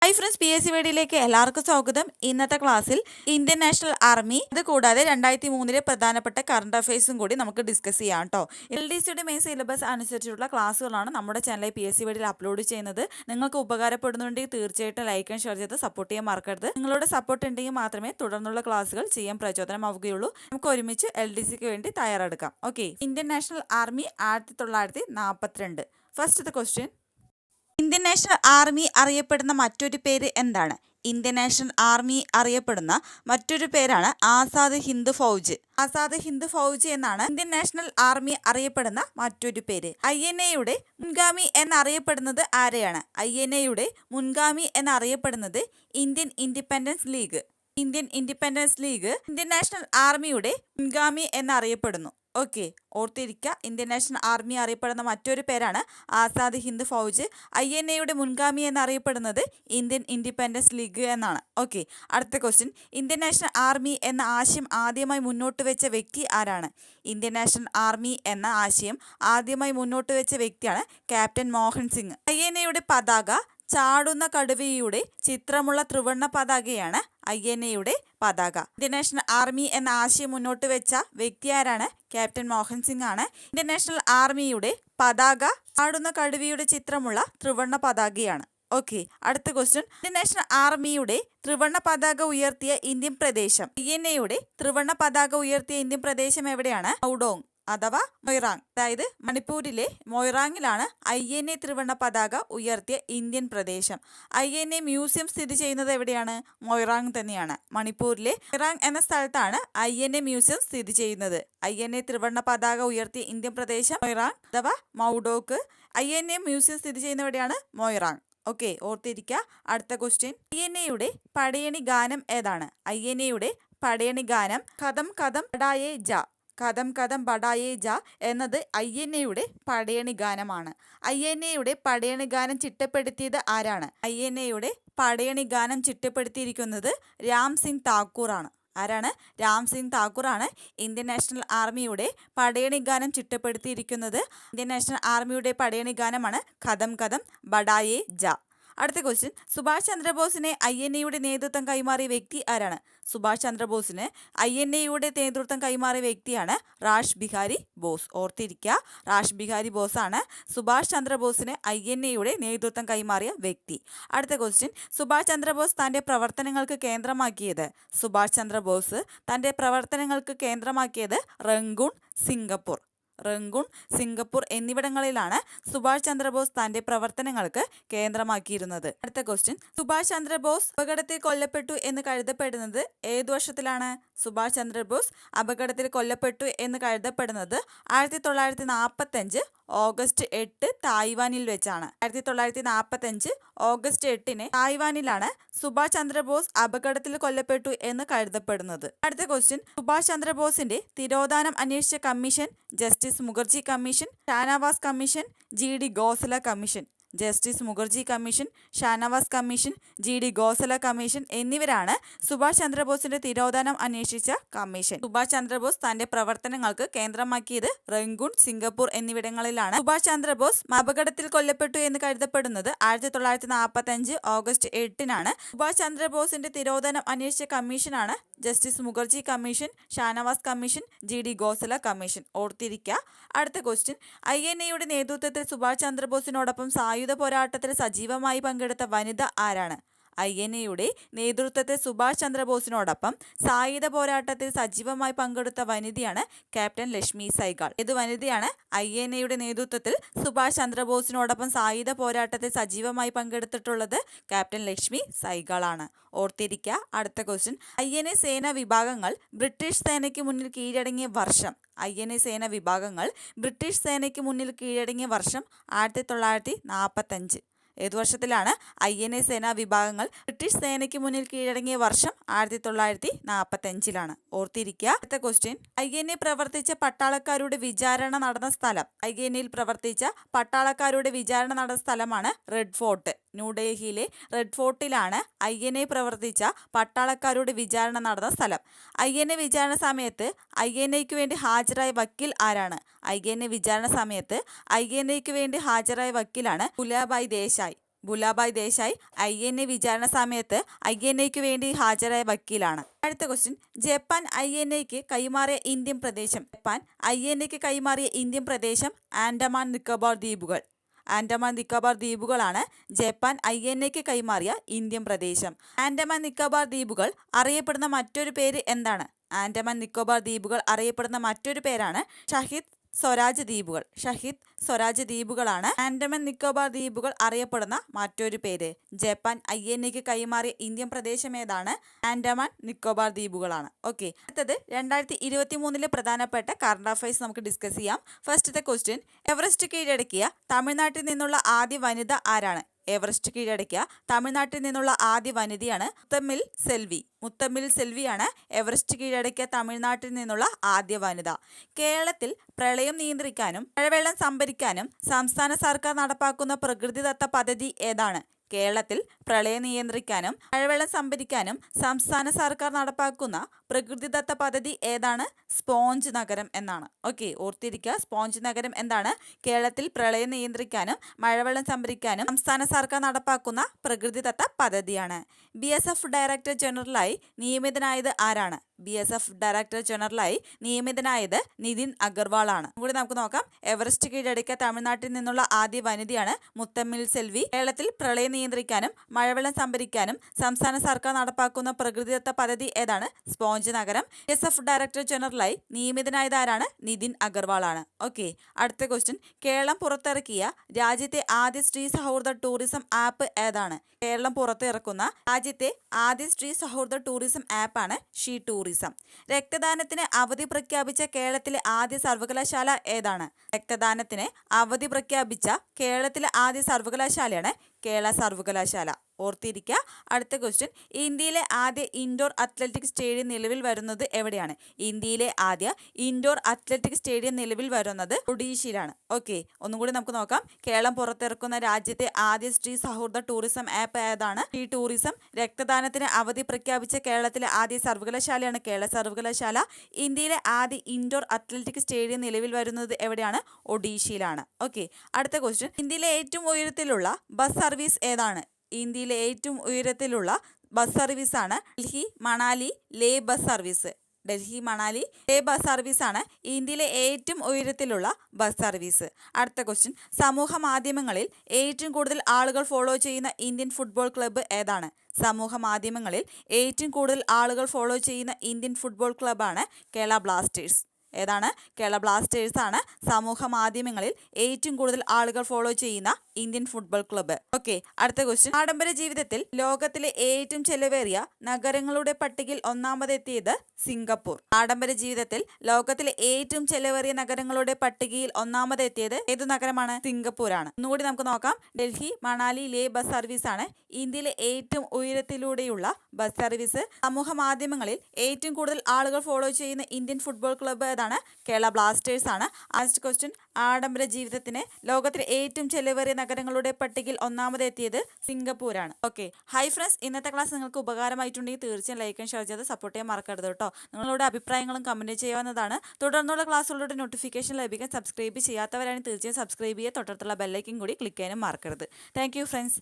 Hi friends, PSC വീഡിയോയിലേക്ക് എല്ലാവർക്കും സ്വാഗതം. ഇന്നത്തെ ക്ലാസ്സിൽ ഇന്ത്യൻ നാഷണൽ ആർമി, അത് കൂടാതെ 2003 പ്രധാനപ്പെട്ട കറണ്ട് അഫയേഴ്സും കൂടി നമുക്ക് ഡിസ്കസ് ചെയ്യാം കേട്ടോ. LDCയുടെ മെയിൻ സിലബസ് അനുസരിച്ചുള്ള ക്ലാസ്സുകളാണ് നമ്മുടെ ചാനലിൽ PSC വീഡിയോയിൽ അപ്ലോഡ് ചെയ്യുന്നത്. നിങ്ങൾക്ക് ഉപകാരപ്പെടുന്നുണ്ടെങ്കിൽ തീർച്ചയായിട്ടും ലൈക്ക് ആൻഡ് ഷെയർ ചെയ്ത് സപ്പോർട്ട് ചെയ്യാൻ മറക്കരുത്. നിങ്ങളുടെ സപ്പോർട്ട് ഉണ്ടെങ്കിൽ മാത്രമേ തുടർന്നുള്ള ക്ലാസ്സുകൾ ചെയ്യാൻ പ്രചോദനമാവുകയുള്ളൂ. നമുക്ക് ഒരുമിച്ച് LDCക്ക് വേണ്ടി തയ്യാറെടുക്കാം. Okay, Indian National Army 1942. First question, Indian National Army അറിയപ്പെടുന്ന മറ്റൊരു പേര് എന്താണ്? ഇന്ത്യൻ നാഷണൽ ആർമി അറിയപ്പെടുന്ന മറ്റൊരു പേരാണ് ആസാദ് ഹിന്ദ് ഫൗജ്. ആസാദ് ഹിന്ദ് ഫൗജ് എന്നാണ് ഇന്ത്യൻ നാഷണൽ ആർമി അറിയപ്പെടുന്ന മറ്റൊരു പേര്. INAയുടെ മുൻഗാമി എന്നറിയപ്പെടുന്നത് ആരെയാണ്? INAയുടെ മുൻഗാമി എന്നറിയപ്പെടുന്നത് Indian independence league. Indian independence league Indian national ആർമിയുടെ മുൻഗാമി എന്നറിയപ്പെടുന്നു. ഓക്കെ, ഓർത്തിരിക്കുക. ഇന്ത്യൻ നാഷണൽ ആർമി അറിയപ്പെടുന്ന മറ്റൊരു പേരാണ് ആസാദ് ഹിന്ദ് ഫൗജ്. INAയുടെ മുൻഗാമി എന്നറിയപ്പെടുന്നത് ഇന്ത്യൻ ഇൻഡിപെൻഡൻസ് ലീഗ് എന്നാണ്. ഓക്കെ, അടുത്ത ക്വസ്റ്റ്യൻ, ഇന്ത്യൻ നാഷണൽ ആർമി എന്ന ആശയം ആദ്യമായി മുന്നോട്ട് വെച്ച വ്യക്തി ആരാണ്? ഇന്ത്യൻ നാഷണൽ ആർമി എന്ന ആശയം ആദ്യമായി മുന്നോട്ട് വെച്ച വ്യക്തിയാണ് ക്യാപ്റ്റൻ മോഹൻ സിംഗ്. INAയുടെ പതാക ചാടുന്ന കടുവയുടെ ചിത്രമുള്ള ത്രിവർണ്ണ പതാകയാണ് INAയുടെ പതാക. ഇന്ത്യൻ നാഷണൽ ആർമി എന്ന ആശയം മുന്നോട്ട് വെച്ച വ്യക്തി ആരാണ്? ക്യാപ്റ്റൻ മോഹൻ സിംഗ് ആണ്. ഇന്ത്യൻ നാഷണൽ ആർമിയുടെ പതാക ചാടുന്ന കടുവയുടെ ചിത്രമുള്ള ത്രിവർണ്ണ പതാകയാണ്. ഓക്കെ, അടുത്ത ക്വസ്റ്റ്യൻ, ഇന്ത്യൻ നാഷണൽ ആർമിയുടെ ത്രിവർണ്ണ പതാക ഉയർത്തിയ ഇന്ത്യൻ പ്രദേശം. INAയുടെ ത്രിവർണ്ണ പതാക ഉയർത്തിയ ഇന്ത്യൻ പ്രദേശം എവിടെയാണ്? മൗഡോങ് അഥവാ മൊയ്റാങ്. അതായത് മണിപ്പൂരിലെ മൊയ്റാങ്ങിലാണ് INA ത്രിവർണ്ണ പതാക ഉയർത്തിയ ഇന്ത്യൻ പ്രദേശം. INA മ്യൂസിയം സ്ഥിതി ചെയ്യുന്നത് എവിടെയാണ്? മൊയ്റാങ് തന്നെയാണ്. മണിപ്പൂരിലെ മൊയ്റാങ് എന്ന സ്ഥലത്താണ് INA മ്യൂസിയം സ്ഥിതി ചെയ്യുന്നത്. INA ത്രിവർണ്ണ പതാക ഉയർത്തിയ ഇന്ത്യൻ പ്രദേശം മൊയ്റാങ് അഥവാ മൗഡോക്ക്. INA മ്യൂസിയം സ്ഥിതി ചെയ്യുന്ന എവിടെയാണ്? മൊയ്റാങ്. ഓക്കെ, ഓർത്തിരിക്കുക. അടുത്ത ക്വസ്റ്റ്യൻ, INAയുടെ പടയണി ഗാനം ഏതാണ്? INAയുടെ പടയണി ഗാനം ഖദം ഖദം ബഡായേ ജാ. ഖദം ഖദം ബഡായേ ജാ എന്നത് INAയുടെ പടയണി ഗാനമാണ്. INAയുടെ പടയണി ഗാനം ചിട്ടപ്പെടുത്തിയത് ആരാണ്? INAയുടെ പടയണി ഗാനം ചിട്ടപ്പെടുത്തിയിരിക്കുന്നത് രാം സിംഗ് താക്കൂർ ആണ്. ആരാണ്? രാം സിംഗ് താക്കൂർ ആണ് ഇന്ത്യൻ നാഷണൽ ആർമിയുടെ പടയണി ഗാനം ചിട്ടപ്പെടുത്തിയിരിക്കുന്നത്. ഇന്ത്യൻ നാഷണൽ ആർമിയുടെ പടയണി ഗാനമാണ് ഖദം ഖദം ബഡായേ ജാ. അടുത്ത ക്വസ്റ്റ്യൻ, സുഭാഷ് ചന്ദ്രബോസിന് INAയുടെ നേതൃത്വം കൈമാറിയ വ്യക്തി ആരാണ്? സുഭാഷ് ചന്ദ്രബോസിന് INAയുടെ നേതൃത്വം കൈമാറിയ വ്യക്തിയാണ് റാഷ് ബിഹാരി ബോസ്. ഓർത്തിരിക്കുക, റാഷ് ബിഹാരി ബോസ് ആണ് സുഭാഷ് ചന്ദ്രബോസിന് INAയുടെ നേതൃത്വം കൈമാറിയ വ്യക്തി. അടുത്ത ക്വസ്റ്റ്യൻ, സുഭാഷ് ചന്ദ്രബോസ് തൻ്റെ പ്രവർത്തനങ്ങൾക്ക് കേന്ദ്രമാക്കിയത്. സുഭാഷ് ചന്ദ്രബോസ് തൻ്റെ പ്രവർത്തനങ്ങൾക്ക് കേന്ദ്രമാക്കിയത് റങ്കൂൺ, സിംഗപ്പൂർ. റങ്കൂൺ, സിംഗപ്പൂർ എന്നിവിടങ്ങളിലാണ് സുഭാഷ് ചന്ദ്രബോസ് തന്റെ പ്രവർത്തനങ്ങൾക്ക് കേന്ദ്രമാക്കിയിരുന്നത്. അടുത്ത ക്വസ്റ്റ്യൻ, സുഭാഷ് ചന്ദ്രബോസ് അപകടത്തിൽ കൊല്ലപ്പെട്ടു എന്ന് കരുതപ്പെടുന്നത് ഏതു വർഷത്തിലാണ്? സുഭാഷ് ചന്ദ്രബോസ് അപകടത്തിൽ കൊല്ലപ്പെട്ടു എന്ന് കരുതപ്പെടുന്നത് 1945 ഓഗസ്റ്റ് 8 തായ്വാനിൽ വെച്ചാണ്. 1945 ഓഗസ്റ്റ് 8 തായ്വാനിലാണ് സുഭാഷ് ചന്ദ്രബോസ് അപകടത്തിൽ കൊല്ലപ്പെട്ടു എന്ന് കരുതപ്പെടുന്നത്. അടുത്ത ക്വസ്റ്റ്യൻ, സുഭാഷ് ചന്ദ്രബോസിന്റെ തിരോധാനം അന്വേഷിച്ച commission justice Mukherjee commission, Shahnawaz commission, GD Khosla commission. Justice Mukherjee commission, Shahnawaz commission, GD Khosla commission എന്നിവരാണ് സുഭാഷ് ചന്ദ്രബോസിന്റെ തിരോധാനം അന്വേഷിച്ച കമ്മീഷൻ. സുഭാഷ് ചന്ദ്രബോസ് തന്റെ പ്രവർത്തനങ്ങൾക്ക് കേന്ദ്രമാക്കിയത് റങ്കൂൺ, സിംഗപ്പൂർ എന്നിവിടങ്ങളിലാണ്. സുഭാഷ് ചന്ദ്രബോസ് അപകടത്തിൽ കൊല്ലപ്പെട്ടു എന്ന് കരുതപ്പെടുന്നത് 1945 ഓഗസ്റ്റ് 8 സുഭാഷ് ചന്ദ്രബോസിന്റെ തിരോധാനം അന്വേഷിച്ച കമ്മീഷനാണ് justice Mukherjee commission, Shahnawaz commission, GD Khosla commission. ഓർത്തിരിക്കുക. അടുത്ത ക്വസ്റ്റ്യൻ, INAയുടെ നേതൃത്വത്തിൽ സുഭാഷ് ചന്ദ്രബോസിനോടൊപ്പം സായുധ പോരാട്ടത്തിൽ സജീവമായി പങ്കെടുത്ത വനിത ആരാണ്? INAയുടെ നേതൃത്വത്തിൽ സുഭാഷ് ചന്ദ്രബോസിനോടൊപ്പം സായുധ പോരാട്ടത്തിൽ സജീവമായി പങ്കെടുത്ത വനിതയാണ് ക്യാപ്റ്റൻ ലക്ഷ്മി സൈഗാൾ. ഏത് വനിതയാണ് INAയുടെ നേതൃത്വത്തിൽ സുഭാഷ് ചന്ദ്രബോസിനോടൊപ്പം സായുധ പോരാട്ടത്തിൽ സജീവമായി പങ്കെടുത്തിട്ടുള്ളത്? ക്യാപ്റ്റൻ ലക്ഷ്മി സൈഗാൾ ആണ്. ഓർത്തിരിക്കുക. അടുത്ത ക്വസ്റ്റ്യൻ, INA സേനാ വിഭാഗങ്ങൾ ബ്രിട്ടീഷ് സേനയ്ക്ക് മുന്നിൽ കീഴടങ്ങിയ വർഷം. INA സേനാ വിഭാഗങ്ങൾ ബ്രിട്ടീഷ് സേനയ്ക്ക് മുന്നിൽ കീഴടങ്ങിയ വർഷം 1945. ഏതു വർഷത്തിലാണ് INA സേനാ വിഭാഗങ്ങൾ ബ്രിട്ടീഷ് സേനയ്ക്ക് മുന്നിൽ കീഴടങ്ങിയ വർഷം? 1945. ഓർത്തിരിക്കുക. അടുത്ത ക്വസ്റ്റ്യൻ, INA പ്രവർത്തിച്ച പട്ടാളക്കാരുടെ വിചാരണ നടന്ന സ്ഥലം. INAയിൽ പ്രവർത്തിച്ച പട്ടാളക്കാരുടെ വിചാരണ നടന്ന സ്ഥലമാണ് റെഡ് ഫോർട്ട്. ന്യൂഡൽഹിയിലെ റെഡ് ഫോർട്ടിലാണ് INA പ്രവർത്തിച്ച പട്ടാളക്കാരുടെ വിചാരണ നടന്ന സ്ഥലം. INA വിചാരണ സമയത്ത് INAയ്ക്ക് വേണ്ടി ഹാജരായ വക്കീൽ ആരാണ്? INA വിചാരണ സമയത്ത് INAയ്ക്ക് വേണ്ടി ഹാജരായ വക്കീലാണ് ഫുലാഭായ് ദേശായ്. ഭുലാഭായ് ദേശായി INA വിചാരണ സമയത്ത് INAയ്ക്ക് വേണ്ടി ഹാജരായ വക്കീലാണ്. അടുത്ത ക്വസ്റ്റ്യൻ, ജപ്പാൻ INAയ്ക്ക് കൈമാറിയ ഇന്ത്യൻ പ്രദേശം. ജപ്പാൻ INAയ്ക്ക് കൈമാറിയ ഇന്ത്യൻ പ്രദേശം ആൻഡമാൻ നിക്കോബാർ ദ്വീപുകൾ. ആൻഡമാൻ നിക്കോബാർ ദ്വീപുകളാണ് ജപ്പാൻ INAയ്ക്ക് കൈമാറിയ ഇന്ത്യൻ പ്രദേശം. ആൻഡമാൻ നിക്കോബാർ ദ്വീപുകൾ അറിയപ്പെടുന്ന മറ്റൊരു പേര് എന്താണ്? ആൻഡമാൻ നിക്കോബാർ ദ്വീപുകൾ അറിയപ്പെടുന്ന മറ്റൊരു പേരാണ് ഷഹിദ് സ്വരാജ് ദ്വീപുകൾ. ഷഹിദ് സ്വരാജ് ദ്വീപുകളാണ് ആൻഡമാൻ നിക്കോബാർ ദ്വീപുകൾ അറിയപ്പെടുന്ന മറ്റൊരു പേര്. ജപ്പാൻ INAയ്ക്ക് കൈമാറിയ ഇന്ത്യൻ പ്രദേശം ഏതാണ്? ആൻഡമാൻ നിക്കോബാർ ദ്വീപുകളാണ്. ഓക്കെ, അടുത്തത് 2023 പ്രധാനപ്പെട്ട കറണ്ട് അഫയേഴ്സ് നമുക്ക് ഡിസ്കസ് ചെയ്യാം. ഫസ്റ്റത്തെ ക്വസ്റ്റ്യൻ, എവറസ്റ്റ് കീഴടക്കിയ തമിഴ്നാട്ടിൽ നിന്നുള്ള ആദ്യ വനിത ആരാണ്? എവറസ്റ്റ് കീഴടക്കിയ തമിഴ്നാട്ടിൽ നിന്നുള്ള ആദ്യ വനിതയാണ് മുത്തമ്മിൽ സെൽവി. മുത്തമ്മിൽ സെൽവിയാണ് എവറസ്റ്റ് കീഴടക്കിയ തമിഴ്നാട്ടിൽ നിന്നുള്ള ആദ്യ വനിത. കേരളത്തിൽ പ്രളയം നിയന്ത്രിക്കാനും മഴവെള്ളം സംഭരിക്കാനും സംസ്ഥാന സർക്കാർ നടപ്പാക്കുന്ന പ്രകൃതിദത്ത പദ്ധതി ഏതാണ്? കേരളത്തിൽ പ്രളയം നിയന്ത്രിക്കാനും മഴവെള്ളം സംഭരിക്കാനും സംസ്ഥാന സർക്കാർ നടപ്പാക്കുന്ന പ്രകൃതിദത്ത പദ്ധതി ഏതാണ്? സ്പോഞ്ച് നഗരം എന്നാണ്. ഓക്കെ, ഓർത്തിരിക്കുക. സ്പോഞ്ച് നഗരം എന്താണ്? കേരളത്തിൽ പ്രളയം നിയന്ത്രിക്കാനും മഴവെള്ളം സംഭരിക്കാനും സംസ്ഥാന സർക്കാർ നടപ്പാക്കുന്ന പ്രകൃതിദത്ത പദ്ധതിയാണ്. BSF ഡയറക്ടർ ജനറലായി നിയമിതനായത് ആരാണ്? BSF ഡയറക്ടർ ജനറലായി നിയമിതനായത് നിതിൻ അഗർവാൾ ആണ്. കൂടി നമുക്ക് നോക്കാം. എവറസ്റ്റ് കീഴടക്കിയ തമിഴ്നാട്ടിൽ നിന്നുള്ള ആദ്യ വനിതയാണ് മുത്തമ്മിൽ സെൽവി. കേരളത്തിൽ പ്രളയം നിയന്ത്രിക്കാനും മഴവെള്ളം സംഭരിക്കാനും സംസ്ഥാന സർക്കാർ നടപ്പാക്കുന്ന പ്രകൃതിദത്ത പദ്ധതി ഏതാണ്? സ്പോഞ്ച് നഗരം. BSF ഡയറക്ടർ ജനറലായി നിയമിതനായത് ആരാണ്? നിതിൻ അഗർവാൾ ആണ്. ഓക്കെ, അടുത്ത ക്വസ്റ്റ്യൻ, കേരളം പുറത്തിറക്കിയ രാജ്യത്തെ ആദ്യ സ്ത്രീ സൗഹൃദ ടൂറിസം ആപ്പ് ഏതാണ്? കേരളം പുറത്തിറക്കുന്ന രാജ്യത്തെ ആദ്യ സ്ത്രീ സൗഹൃദ ടൂറിസം ആപ്പാണ് ഷീ ടൂറിസം. രക്തദാനത്തിന് അവധി പ്രഖ്യാപിച്ച കേരളത്തിലെ ആദ്യ സർവകലാശാല ഏതാണ്? രക്തദാനത്തിന് അവധി പ്രഖ്യാപിച്ച കേരളത്തിലെ ആദ്യ സർവകലാശാലയാണ് കേരള സർവകലാശാല. ഓർത്തിരിക്കുക. അടുത്ത ക്വസ്റ്റ്യൻ, ഇന്ത്യയിലെ ആദ്യ ഇൻഡോർ അത്ലറ്റിക് സ്റ്റേഡിയം നിലവിൽ വരുന്നത് എവിടെയാണ്? ഇന്ത്യയിലെ ആദ്യ ഇൻഡോർ അത്ലറ്റിക് സ്റ്റേഡിയം നിലവിൽ വരുന്നത് ഒഡീഷയിലാണ്. ഓക്കെ, ഒന്നും കൂടി നമുക്ക് നോക്കാം. കേരളം പുറത്തിറക്കുന്ന രാജ്യത്തെ ആദ്യ സ്ത്രീ സൗഹൃദ ടൂറിസം ആപ്പ് ഏതാണ്? ഈ ടൂറിസം. രക്തദാനത്തിന് അവധി പ്രഖ്യാപിച്ച കേരളത്തിലെ ആദ്യ സർവകലാശാലയാണ് കേരള സർവകലാശാല. ഇന്ത്യയിലെ ആദ്യ ഇൻഡോർ അത്ലറ്റിക് സ്റ്റേഡിയം നിലവിൽ വരുന്നത് എവിടെയാണ്? ഒഡീഷയിലാണ്. ഓക്കെ, അടുത്ത ക്വസ്റ്റ്യൻ, ഇന്ത്യയിലെ ഏറ്റവും ഉയരത്തിലുള്ള ബസ് സർവീസ് ഏതാണ്? ഇന്ത്യയിലെ ഏറ്റവും ഉയരത്തിലുള്ള ബസ് സർവീസാണ് ഡൽഹി മണാലി ലേ ബസ് സർവീസ്. ഡൽഹി മണാലി ലേ ബസ് സർവീസാണ് ഇന്ത്യയിലെ ഏറ്റവും ഉയരത്തിലുള്ള ബസ് സർവീസ്. അടുത്ത ക്വസ്റ്റ്യൻ, സമൂഹ മാധ്യമങ്ങളിൽ ഏറ്റവും കൂടുതൽ ആളുകൾ ഫോളോ ചെയ്യുന്ന ഇന്ത്യൻ ഫുട്ബോൾ ക്ലബ്ബ് ഏതാണ്? സമൂഹ മാധ്യമങ്ങളിൽ ഏറ്റവും കൂടുതൽ ആളുകൾ ഫോളോ ചെയ്യുന്ന ഇന്ത്യൻ ഫുട്ബോൾ ക്ലബ്ബാണ് കേരള ബ്ലാസ്റ്റേഴ്സ്. ഏതാണ്? കേരള ബ്ലാസ്റ്റേഴ്സ് ആണ് സമൂഹ മാധ്യമങ്ങളിൽ ഏറ്റവും കൂടുതൽ ആളുകൾ ഫോളോ ചെയ്യുന്ന ഇന്ത്യൻ ഫുട്ബോൾ ക്ലബ്ബ്. ഓക്കെ, അടുത്ത ക്വസ്റ്റ്യൻ, ആഡംബര ജീവിതത്തിൽ ലോകത്തിലെ ഏറ്റവും ചെലവേറിയ നഗരങ്ങളുടെ പട്ടികയിൽ ഒന്നാമതെത്തിയത് സിംഗപ്പൂർ. ആഡംബര ജീവിതത്തിൽ ലോകത്തിലെ ഏറ്റവും ചെലവേറിയ നഗരങ്ങളുടെ പട്ടികയിൽ ഒന്നാമതെത്തിയത് ഏതു നഗരമാണ്? സിംഗപ്പൂരാണ്. ഒന്നുകൂടി നമുക്ക് നോക്കാം. ഡൽഹി മണാലി ലേ ബസ് സർവീസ് ആണ് ഇന്ത്യയിലെ ഏറ്റവും ഉയരത്തിലൂടെയുള്ള ബസ് സർവീസ്. സമൂഹ മാധ്യമങ്ങളിൽ ഏറ്റവും കൂടുതൽ ആളുകൾ ഫോളോ ചെയ്യുന്ന ഇന്ത്യൻ ഫുട്ബോൾ ക്ലബ്ബ് ഏതാണ്? കേരള ബ്ലാസ്റ്റേഴ്സ് ആണ്. ലാസ്റ്റ് ക്വസ്റ്റ്യൻ, ആഡംബര ജീവിതത്തിന് ലോകത്തിലെ ഏറ്റവും ചെലവേറിയ നഗരങ്ങളുടെ പട്ടികയിൽ ഒന്നാമതെത്തിയത് സിംഗപ്പൂരാണ്. ഓക്കെ, ഹൈ ഫ്രണ്ട്സ്, ഇന്നത്തെ ക്ലാസ് നിങ്ങൾക്ക് ഉപകാരമായിട്ടുണ്ടെങ്കിൽ തീർച്ചയായും ലൈക്കും ഷെയർ ചെയ്ത് സപ്പോർട്ട് ചെയ്യാൻ മറക്കരുത് കേട്ടോ. നിങ്ങളുടെ അഭിപ്രായങ്ങളും കമൻറ്റ് ചെയ്യാവുന്നതാണ്. തുടർന്നുള്ള ക്ലാസ്സുകളുടെ നോട്ടിഫിക്കേഷൻ ലഭിക്കാൻ സബ്സ്ക്രൈബ് ചെയ്യാത്തവരാണ് തീർച്ചയായും സബ്സ്ക്രൈബ് ചെയ്യുക. തൊട്ടടുത്തുള്ള ബെല്ലൈക്കൻ കൂടി ക്ലിക്ക് ചെയ്യാനും മറക്കരുത്. Thank you friends.